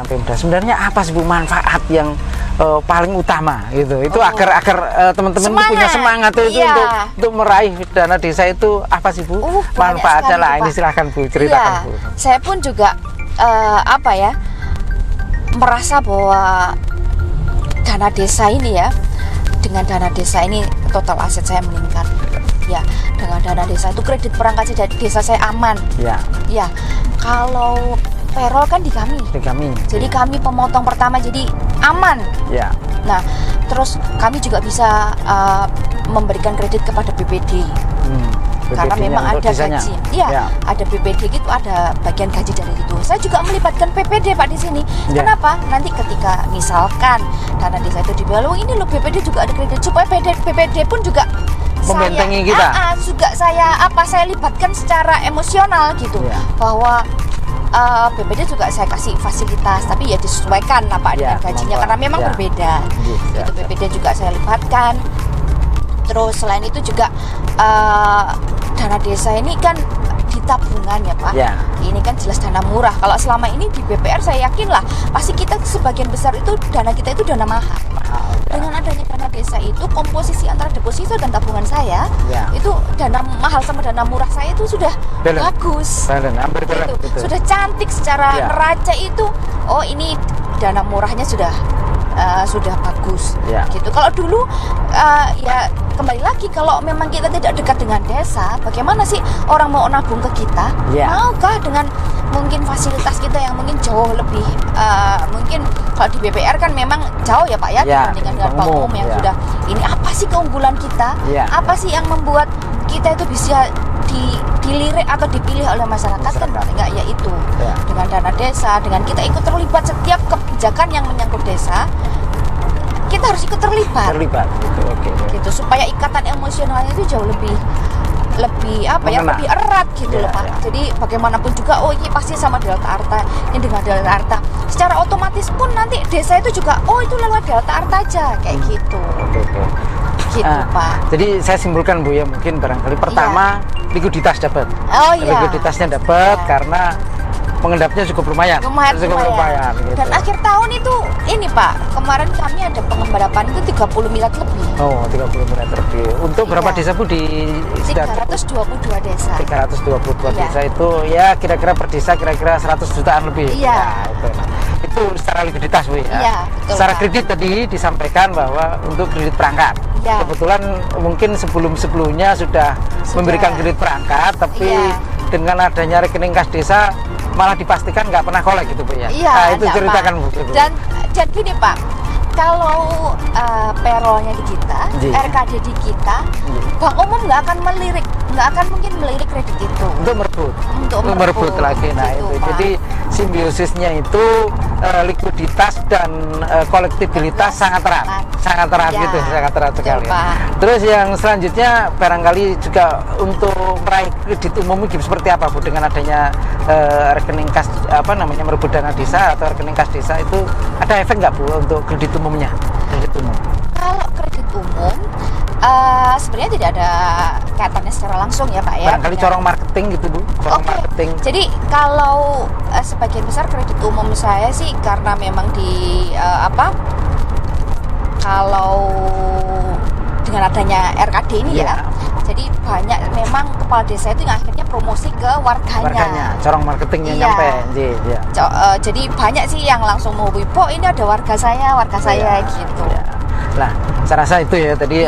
Pemda. Sebenarnya apa sih Bu manfaat yang paling utama gitu? Itu agar teman-teman punya semangat itu untuk meraih dana desa itu apa sih Bu? Manfaatnya lah ini silahkan Bu ceritakan Bu. Saya pun juga merasa bahwa dana desa ini ya, dengan dana desa ini total aset saya meningkat. Ya, dengan dana desa itu kredit perangkat desa saya aman. Ya, kalau payroll kan di kami. Jadi kami pemotong pertama jadi aman. Ya. Nah, terus kami juga bisa memberikan kredit kepada BPD. Karena memang ada gaji. Iya, ada BPD gitu, ada bagian gaji dari itu. Saya juga melibatkan PPD Pak di sini. Kenapa? Nanti ketika misalkan dana desa itu dibalu, ini loh BPD juga ada kredit supaya BPD pun juga membentengi kita. Juga saya libatkan secara emosional gitu. Bahwa BPD juga saya kasih fasilitas, tapi ya disesuaikan lah Pak dengan gajinya karena memang berbeda. Itu BPD juga saya libatkan. Terus selain itu juga dana desa ini kan di tabungan ya Pak. Ini kan jelas dana murah. Kalau selama ini di BPR saya yakin lah pasti kita sebagian besar itu dana kita itu dana mahal. Dengan adanya dana desa itu komposisi antara deposito dan tabungan saya itu dana mahal sama dana murah saya itu sudah bagus. Sudah cantik secara neraca itu. Oh ini dana murahnya sudah bagus gitu. Kalau dulu ya kembali lagi kalau memang kita tidak dekat dengan desa, bagaimana sih orang mau nabung ke kita? Maukah dengan mungkin fasilitas kita yang mungkin jauh lebih mungkin kalau di BPR kan memang jauh ya Pak ya dibandingkan dengan bank umum yang sudah ini. Apa sih keunggulan kita? Apa sih yang membuat kita itu bisa dilirik atau dipilih oleh masyarakat? Kan enggak, ya itu dengan dana desa, dengan kita ikut terlibat setiap kebijakan yang menyangkut desa, kita harus ikut terlibat gitu supaya ikatan emosionalnya itu jauh lebih erat gitu loh Pak. Jadi bagaimanapun juga ini pasti sama Delta Arta, ini dengan Delta Arta secara otomatis pun nanti desa itu juga itu lewat Delta Arta aja kayak gitu. Gitu Pak. Jadi saya simpulkan Bu ya, mungkin barangkali pertama likuiditas dapat. Likuiditasnya dapat karena pengendapnya cukup lumayan. Gitu. Dan akhir tahun itu ini Pak, kemarin kami ada pengembarapan itu 30 miliar lebih. 30 miliar lebih. Untuk berapa desa Bu di 322 desa. 322 desa itu ya kira-kira per desa kira-kira 100 jutaan lebih. Itu secara likuiditas Bu ya. Secara kredit tadi disampaikan bahwa untuk kredit perangkat. Kebetulan mungkin sebelumnya sudah memberikan kredit perangkat, tapi dengan adanya rekening kas desa malah dipastikan nggak pernah kolek gitu Bu ya. Itu ceritakan Bu. Dan gini Pak, kalau payrollnya di kita, RKD di kita, bank umum nggak akan mungkin melirik kredit itu. Untuk merebut lagi. Nah gitu, itu. Jadi simbiosisnya itu likuiditas dan kolektibilitas sangat erat gitu, sangat erat sekali. Terus yang selanjutnya barangkali juga untuk meraih kredit umum itu seperti apa Bu dengan adanya rekening kas merebut dana desa atau rekening kas desa itu ada efek nggak Bu untuk kredit umumnya? Kalau kredit umum sebenarnya tidak ada kaitannya secara langsung ya Pak ya. Barangkali corong marketing gitu Bu, marketing. Jadi kalau sebagian besar kredit umum saya sih karena memang kalau dengan adanya RKD ini jadi banyak memang kepala desa itu yang akhirnya promosi ke warganya. Corong marketingnya nyampe. Jadi banyak sih yang langsung mau wipo ini ada warga saya gitu. Nah, saya rasa itu ya tadi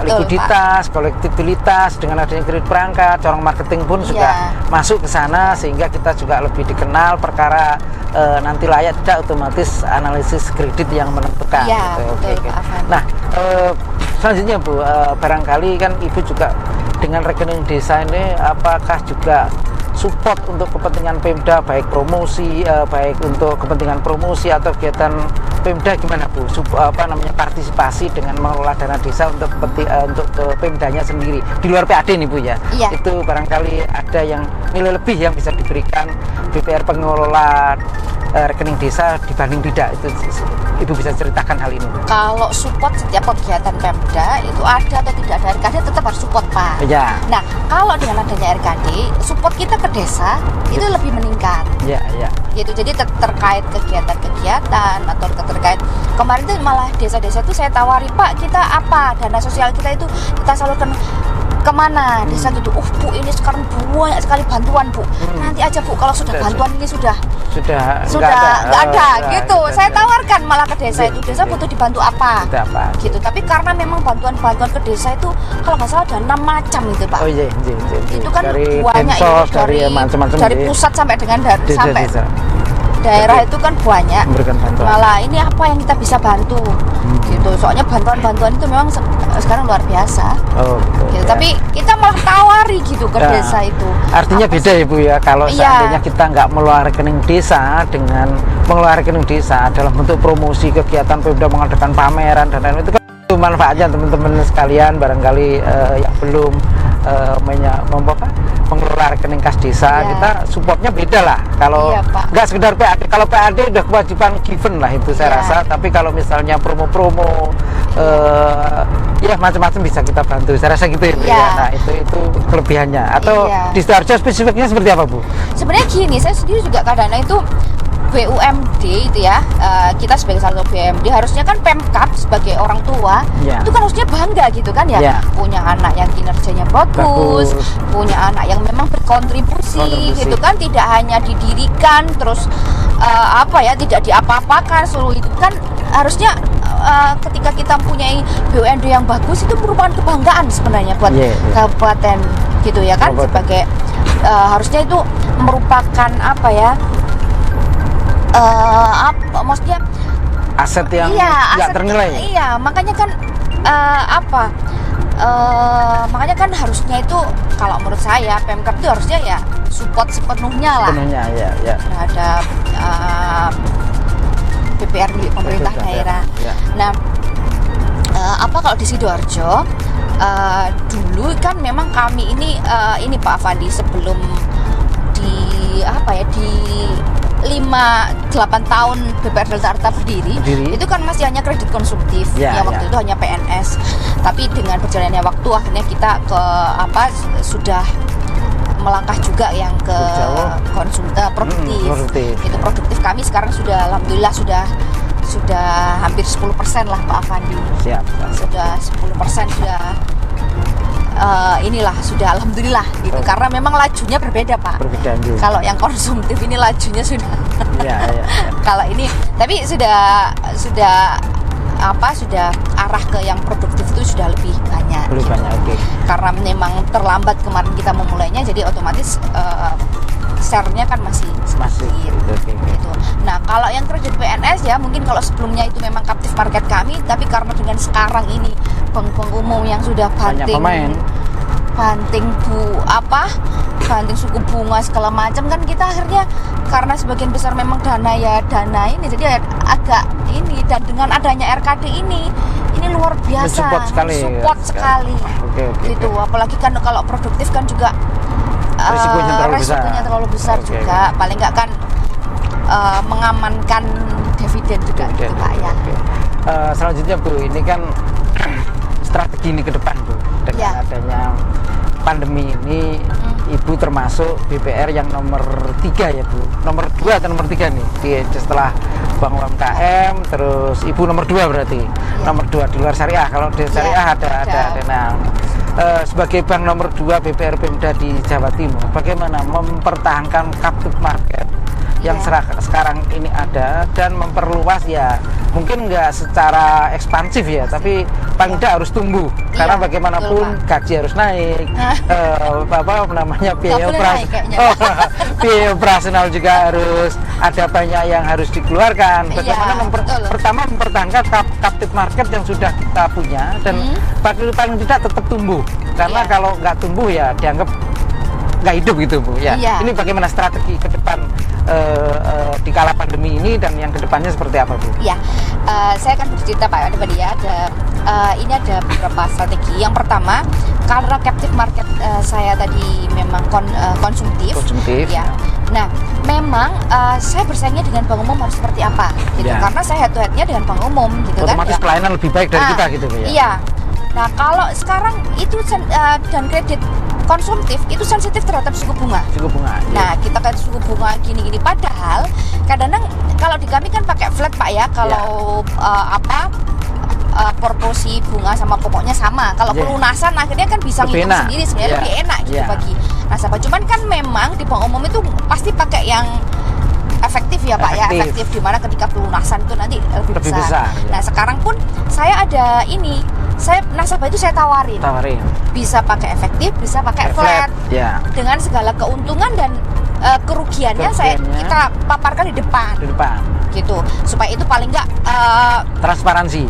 likuiditas, kolektibilitas dengan adanya kredit perangkat, corong marketing pun juga masuk ke sana sehingga kita juga lebih dikenal perkara nanti layak tidak otomatis analisis kredit yang menentukan. Nah, selanjutnya Bu, barangkali kan Ibu juga dengan rekening desa ini apakah juga support untuk kepentingan Pemda baik promosi baik untuk kepentingan promosi atau kegiatan Pemda gimana Bu? Partisipasi dengan mengelola dana desa untuk ke Pemdanya sendiri di luar PAD nih Bu ya. Itu barangkali ada yang nilai lebih yang bisa diberikan BPR pengelola rekening desa dibanding tidak, itu Ibu bisa ceritakan hal ini? Kalau support setiap kegiatan Pemda itu ada atau tidak ada RKD tetap harus support Pak. Ya. Nah kalau dengan adanya RKD support kita ke desa itu lebih meningkat. Ya, ya. Gitu, jadi terkait kegiatan-kegiatan atau terkait kemarin itu malah desa-desa itu saya tawari, Pak kita apa dana sosial kita itu kita salurkan kemana desa itu. Bu ini sekarang banyak sekali bantuan Bu, nanti aja Bu kalau sudah bantuan ini sudah nggak ada gitu. Saya tawarkan malah ke desa itu, desa butuh dibantu apa gitu. Tapi karena memang bantuan-bantuan ke desa itu kalau nggak salah ada 6 macam itu Pak. Oh iya. Itu kan dari banyak Bensos, itu dari pusat sampai dengan sampai desa. Daerah itu kan banyak. Memberikan bantuan. Malah ini apa yang kita bisa bantu gitu. Soalnya bantuan-bantuan itu memang sekarang luar biasa. Oh, betul, gitu. ya. Tapi kita malah tawari gitu ke desa itu. Artinya beda ya Bu ya, kalau seandainya kita nggak mengeluarkan rekening desa dengan mengeluarkan rekening desa adalah bentuk promosi kegiatan Pemda, mengadakan pameran dan lain-lain, itu kan manfaatnya teman-teman sekalian barangkali yang belum mengelola rekening kas desa, kita supportnya beda lah. Kalau nggak sekedar PAD, kalau PAD udah kewajiban given lah itu saya rasa. Tapi kalau misalnya promo-promo ya macam-macam bisa kita bantu. Saya rasa gitu ya. Nah itu kelebihannya. Atau di Sidoarjo spesifiknya seperti apa Bu? Sebenarnya gini, saya sendiri juga kadang-kadang itu BUMD itu ya, kita sebagai salah satu BUMD harusnya kan Pemkab sebagai orang tua itu kan harusnya bangga gitu kan ya, punya anak yang kinerjanya bagus, punya anak yang memang berkontribusi gitu kan, tidak hanya didirikan terus tidak diapa-apakan seluruh itu kan. Harusnya ketika kita mempunyai BUMD yang bagus itu merupakan kebanggaan sebenarnya buat kabupaten gitu ya kan, sebagai harusnya itu merupakan maksudnya aset yang nggak ternilai. Iya, makanya kan makanya kan harusnya itu kalau menurut saya Pemkab itu harusnya ya support sepenuhnya lah. Terhadap DPR milik pemerintah daerah. Nah, kalau di Sidoarjo dulu kan memang kami ini Pak Afandi sebelum di 5-8 tahun BPR Delta Arta berdiri itu kan masih hanya kredit konsumtif waktu itu hanya PNS. Tapi dengan berjalannya waktu akhirnya kita ke sudah melangkah juga yang ke produktif. Itu produktif kami sekarang sudah alhamdulillah sudah hampir 10% lah Pak Afandi. Sudah 10% sudah sudah alhamdulillah gitu. Karena memang lajunya berbeda Pak. Kalau yang konsumtif ini lajunya sudah kalau ini tapi sudah arah ke yang produktif itu sudah lebih banyak gitu. Karena memang terlambat kemarin kita memulainya, jadi otomatis share-nya kan masih gitu. Nah kalau yang kredit PNS ya mungkin kalau sebelumnya itu memang captive market kami, tapi karena dengan sekarang ini bank-bank umum yang sudah banting suku bunga segala macam kan, kita akhirnya karena sebagian besar memang dana ini jadi agak ini, dan dengan adanya RKD ini luar biasa support sekali gitu. Apalagi kan kalau produktif kan juga resikonya terlalu besar juga. Paling nggak kan mengamankan dividen juga gitu Pak ya. Selanjutnya Bu, ini kan strategi ini ke depan Bu, dengan adanya pandemi ini Ibu termasuk BPR yang nomor 3 ya Bu, nomor 2 atau nomor 3 nih setelah Bank UMKM, terus Ibu nomor 2 berarti nomor 2 di luar syariah. Kalau di syariah ada. Nah sebagai bank nomor 2 BPR Pemda di Jawa Timur, bagaimana mempertahankan captive market yang sekarang ini ada dan memperluas ya, mungkin nggak secara ekspansif ya, tapi paling tidak harus tumbuh karena bagaimanapun gaji harus naik, biaya operasional juga harus ada, banyak yang harus dikeluarkan. Bagaimana pertama mempertahankan captive market yang sudah kita punya dan paling tidak tetap tumbuh, karena kalau nggak tumbuh ya dianggap nggak hidup gitu Bu ya. Ini bagaimana strategi ke depan di kala pandemi ini dan yang kedepannya seperti apa Bu? Ya, saya akan bercerita Pak Adipati ya. Ini ada beberapa strategi. Yang pertama karena captive market saya tadi memang konsumtif ya. Nah, memang saya bersaingnya dengan bank umum harus seperti apa gitu, karena saya head to headnya dengan bank umum gitu. Otomatis kan. Pelayanan lebih baik dari kita gitu ya. Iya. Nah, kalau sekarang itu dan kredit konsumtif itu sensitif terhadap suku bunga. Suku bunga. Nah, kita kan suku bunga gini-gini, padahal kadang-kadang kalau di kami kan pakai flat Pak ya, kalau proporsi bunga sama pokoknya sama. Kalau pelunasan akhirnya kan bisa ngitung sendiri sebenarnya lebih enak gitu bagi nasabah. Cuman kan memang di bank umum itu pasti pakai yang efektif ya Pak ya, efektif di mana ketika pelunasan itu nanti lebih besar. Nah, sekarang pun saya ada nasabah itu saya tawarin. Bisa pakai efektif, bisa pakai flat. Dengan segala keuntungan dan kerugiannya kita paparkan di depan. Gitu, supaya itu paling enggak transparansi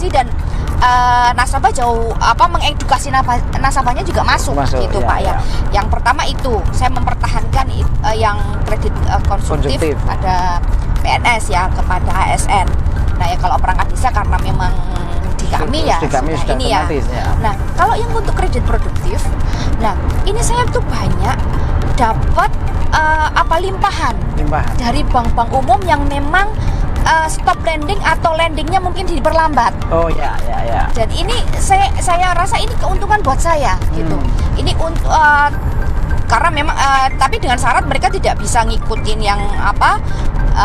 dan nasabah mengedukasi nasabahnya juga masuk gitu Pak ya. Yang pertama itu saya mempertahankan yang kredit konsumtif pada PNS ya kepada ASN. Nah ya kalau perangkat desa karena memang di kami ya ini ya. Nah kalau yang untuk kredit produktif, nah ini saya tuh banyak dapat limpahan dari bank-bank umum yang memang stop lending atau lendingnya mungkin diperlambat. Dan ini saya rasa ini keuntungan buat saya gitu. Ini karena memang tapi dengan syarat mereka tidak bisa ngikutin yang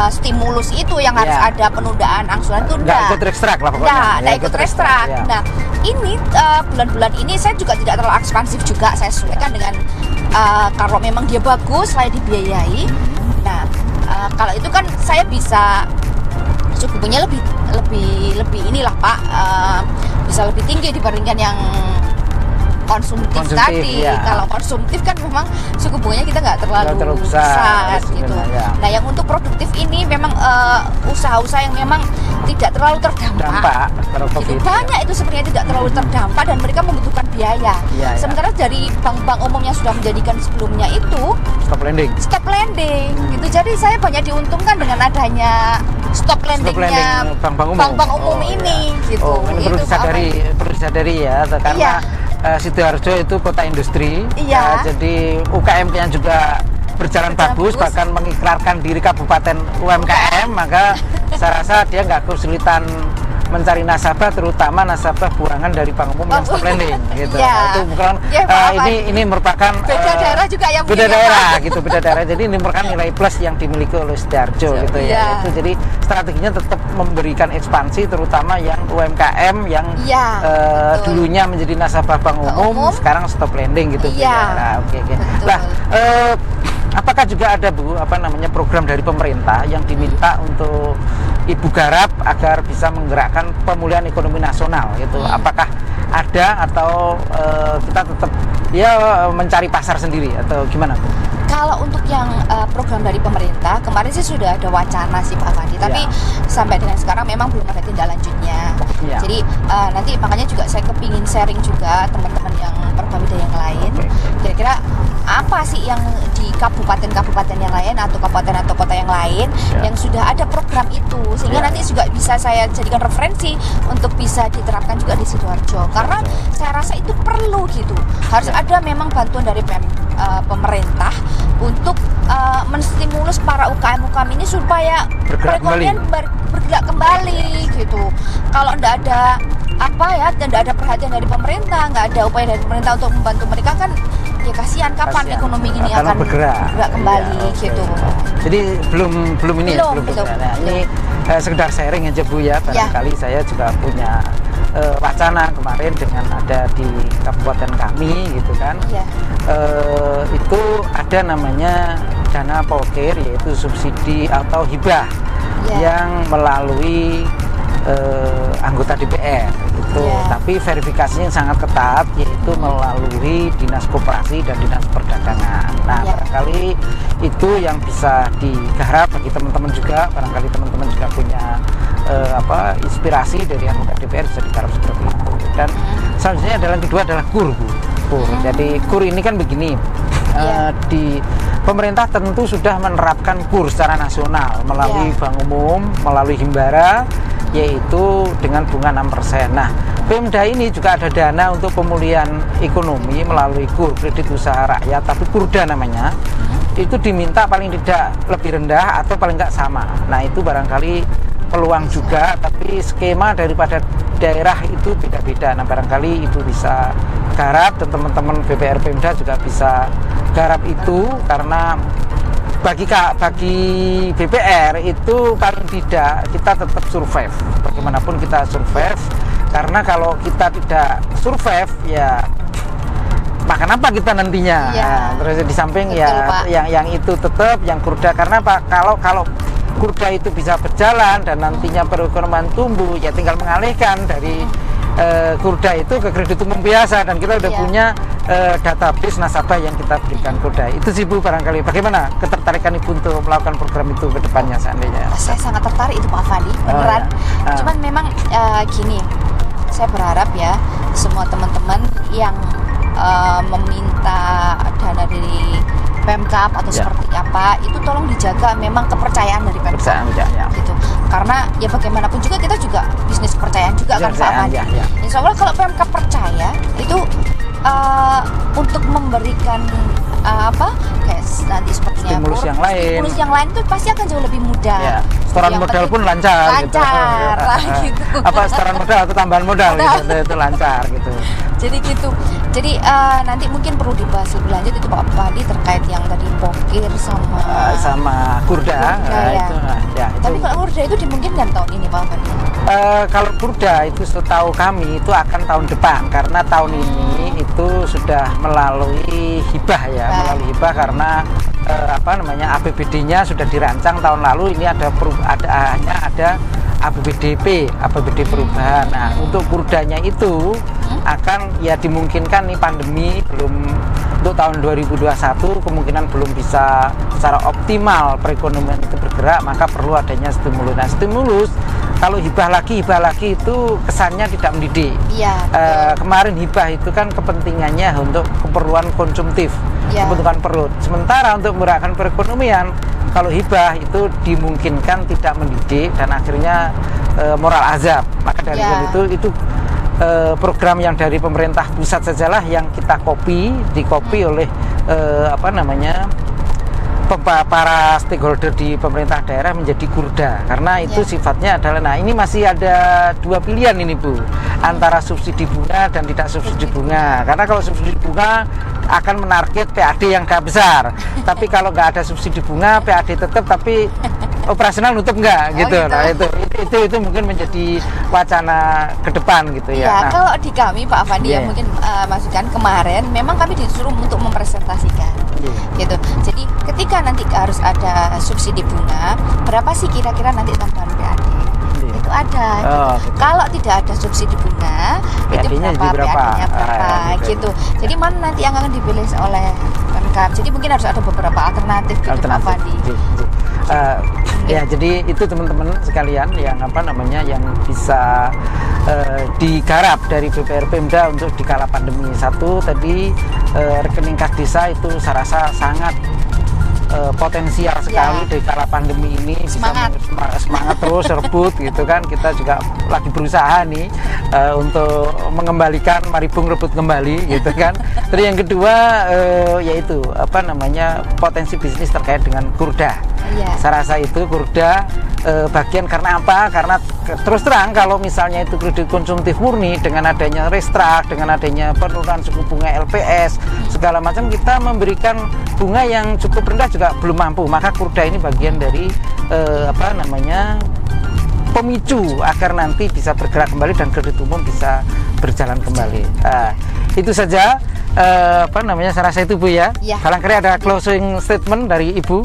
stimulus itu yang harus ada penundaan angsuran itu nggak ikut rekstrak lah pokoknya. Nggak ikut rekstrak. Nah ini bulan-bulan ini saya juga tidak terlalu ekspansif juga, saya sesuaikan dengan kalau memang dia bagus saya dibiayai. Nah kalau itu kan saya bisa suku bunganya lebih inilah Pak, bisa lebih tinggi dibandingkan yang konsumtif tadi. Kalau konsumtif kan memang suku bunganya kita nggak terlalu besar gitu. Nah yang untuk produktif ini memang usaha-usaha yang memang tidak terlalu terdampak. Itu banyak itu sebenarnya tidak terlalu terdampak dan mereka membutuhkan biaya. Sementara dari bank-bank umum yang sudah menjadikan sebelumnya itu stop lending gitu. Jadi saya banyak diuntungkan dengan adanya stop lendingnya bank-bank umum ini gitu. Ini perlu disadari ya, karena Sidoarjo itu kota industri, jadi UKM-nya juga berjalan bagus, bahkan mengikrarkan diri kabupaten UMKM, maka saya rasa dia nggak kesulitan mencari nasabah, terutama nasabah buangan dari bank umum yang stop lending gitu. Itu bukan ini merupakan beda daerah juga yang beda daerah. Jadi ini merupakan nilai plus yang dimiliki oleh Sidoarjo gitu ya. Itu jadi strateginya tetap memberikan ekspansi, terutama yang UMKM yang dulunya menjadi nasabah bank umum sekarang stop lending gitu. Nah, apakah juga ada program dari pemerintah yang diminta untuk Ibu Garap agar bisa menggerakkan pemulihan ekonomi nasional gitu? Apakah ada atau kita tetap mencari pasar sendiri atau gimana Bu? Kalau untuk yang program dari pemerintah kemarin sih sudah ada wacana sih Pak Fandi, tapi sampai dengan sekarang memang belum ada tindak lanjutnya. Jadi nanti makanya juga saya kepingin sharing juga teman-teman yang Perpamida yang lain. Kira-kira apa sih yang di kabupaten-kabupaten yang lain atau kabupaten atau kota yang lain yang sudah ada program itu, sehingga nanti juga bisa saya jadikan referensi untuk bisa diterapkan juga di Sidoarjo. Karena saya rasa itu perlu gitu. Harus ada memang bantuan dari pemerintah untuk menstimulus para UKM ini supaya perekonomian bergerak kembali gitu. Kalau tidak ada tidak ada perhatian dari pemerintah, nggak ada upaya dari pemerintah untuk membantu mereka kan ya kasihan kapan ekonomi ini akan bergerak kembali gitu. Jadi belum ini ini sekedar sharing aja Bu ya, barangkali saya juga punya wacana kemarin dengan ada di kabupaten kami gitu kan. Itu ada namanya dana pokir, yaitu subsidi atau hibah yang melalui anggota DPR gitu. Tapi verifikasinya sangat ketat, yaitu melalui Dinas Koperasi dan Dinas Perdagangan. Nah, barangkali itu yang bisa digarap bagi teman-teman juga. Barangkali teman-teman juga punya inspirasi dari anggota DPR, bisa digarap seperti itu. Dan selanjutnya adalah kedua adalah KUR Bu. Jadi KUR ini kan begini, di pemerintah tentu sudah menerapkan KUR secara nasional melalui bank umum, melalui Himbara, yaitu dengan bunga 6%. Nah, Pemda ini juga ada dana untuk pemulihan ekonomi melalui KUR, kredit usaha rakyat, tapi KURDA namanya. Itu diminta paling tidak lebih rendah atau paling nggak sama. Nah itu barangkali peluang juga, tapi skema daripada daerah itu beda-beda. Nah barangkali Ibu bisa garap dan teman-teman BPR Pemda juga bisa garap itu, karena bagi BPR itu paling tidak kita tetap survive, bagaimanapun kita survive, karena kalau kita tidak survive ya makan apa kita nantinya. Nah, terus di samping betul, ya yang itu tetap yang KURDA, karena Pak kalau KURDA itu bisa berjalan dan nantinya perekonomian tumbuh, ya tinggal mengalihkan dari KURDA itu ke kredit umum biasa, dan kita udah punya database nasabah yang kita berikan KURDA. Itu sih Bu, barangkali bagaimana ketertarikan Ibu untuk melakukan program itu ke depannya seandainya? Saya sangat tertarik itu Pak Fandi, beneran. Cuman memang gini, saya berharap ya semua teman-teman yang meminta dana dari Pemkab atau seperti apa, itu tolong dijaga memang kepercayaan dari Pemkab gitu. Karena ya bagaimanapun juga kita juga bisnis kepercayaan juga kan Pak Fandi. Insya Allah kalau Pemkab percaya itu untuk memberikan kayak nanti sepertinya stimulus yang lain itu pasti akan jauh lebih mudah. Setoran modal pun lancar gitu. Gitu. Apa setoran modal atau tambahan modal gitu, itu lancar gitu. Jadi gitu. Jadi nanti mungkin perlu dibahas lebih lanjut itu Pak Fandi terkait yang tadi pokir sama KURDA. Tapi kalau KURDA itu dimungkinkan tahun ini Pak Fandi? Kalau KURDA itu setahu kami itu akan tahun depan, karena tahun ini itu sudah melalui hibah ya, melalui hibah karena APBD-nya sudah dirancang tahun lalu. Ini hanya ada APBD perubahan. Nah, untuk KURDA-nya itu akan ya dimungkinkan nih pandemi belum, untuk tahun 2021 kemungkinan belum bisa secara optimal perekonomian itu bergerak, maka perlu adanya stimulus. Nah, stimulus kalau hibah lagi itu kesannya tidak mendidik. Kemarin hibah itu kan kepentingannya untuk keperluan konsumtif, kebutuhan perut. Sementara untuk menggerakkan perekonomian, kalau hibah itu dimungkinkan tidak mendidik dan akhirnya moral azab. Maka dari itu program yang dari pemerintah pusat sajalah yang kita dikopi oleh para stakeholder di pemerintah daerah menjadi KURDA, karena itu sifatnya adalah, nah ini masih ada dua pilihan ini Bu, antara subsidi bunga dan tidak subsidi bunga. Karena kalau subsidi bunga akan menarget PAD yang agak besar, tapi kalau nggak ada subsidi bunga PAD tetap, tapi operasional nutup enggak gitu. Nah itu mungkin menjadi wacana ke depan gitu ya. Nah, kalau di kami Pak Fandi yang mungkin masukan kemarin, memang kami disuruh untuk mempresentasikan gitu. Jadi ketika nanti harus ada subsidi bunga, berapa sih kira-kira nanti tambahan PAD? Itu ada gitu. Kalau tidak ada subsidi bunga, itu berapa PAD-nya berapa gitu. Jadi mana nanti yang akan dipilih oleh Pemkab. Jadi mungkin harus ada beberapa alternatif gitu Pak Fandi. Ya, jadi itu teman-teman sekalian yang yang bisa digarap dari BPR Pemda untuk di kala pandemi. Satu tadi rekening kas desa itu saya rasa sangat potensial sekali di kala pandemi ini. Semangat terus rebut gitu kan. Kita juga lagi berusaha nih untuk mengembalikan Maribung rebut kembali gitu kan. Terus yang kedua yaitu potensi bisnis terkait dengan KURDA. Saya rasa itu KURDA bagian karena apa? Karena terus terang kalau misalnya itu kredit konsumtif murni, dengan adanya restruk, dengan adanya penurunan suku bunga LPS segala macam, kita memberikan bunga yang cukup rendah juga belum mampu. Maka KURDA ini bagian dari pemicu agar nanti bisa bergerak kembali dan kredit umum bisa berjalan kembali. Itu saja saya rasa itu Bu ya. Barangkali ada closing statement dari Ibu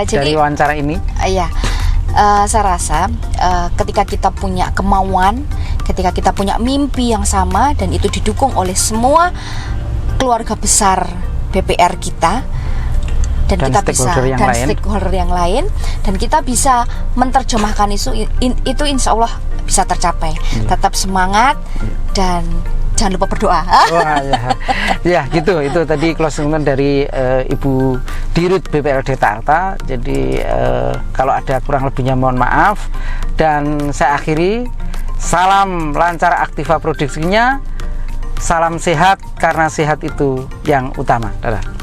dari wawancara ini. Saya rasa ketika kita punya kemauan, ketika kita punya mimpi yang sama dan itu didukung oleh semua keluarga besar BPR kita dan kita bisa stakeholder yang lain, dan kita bisa menerjemahkan itu insya Allah bisa tercapai. Tetap semangat dan jangan lupa berdoa. Ya gitu, itu tadi closing dari Ibu Dirut BPLD Tarta. Jadi kalau ada kurang lebihnya mohon maaf, dan saya akhiri Salam lancar aktiva produksinya. Salam sehat karena sehat itu yang utama. Dadah.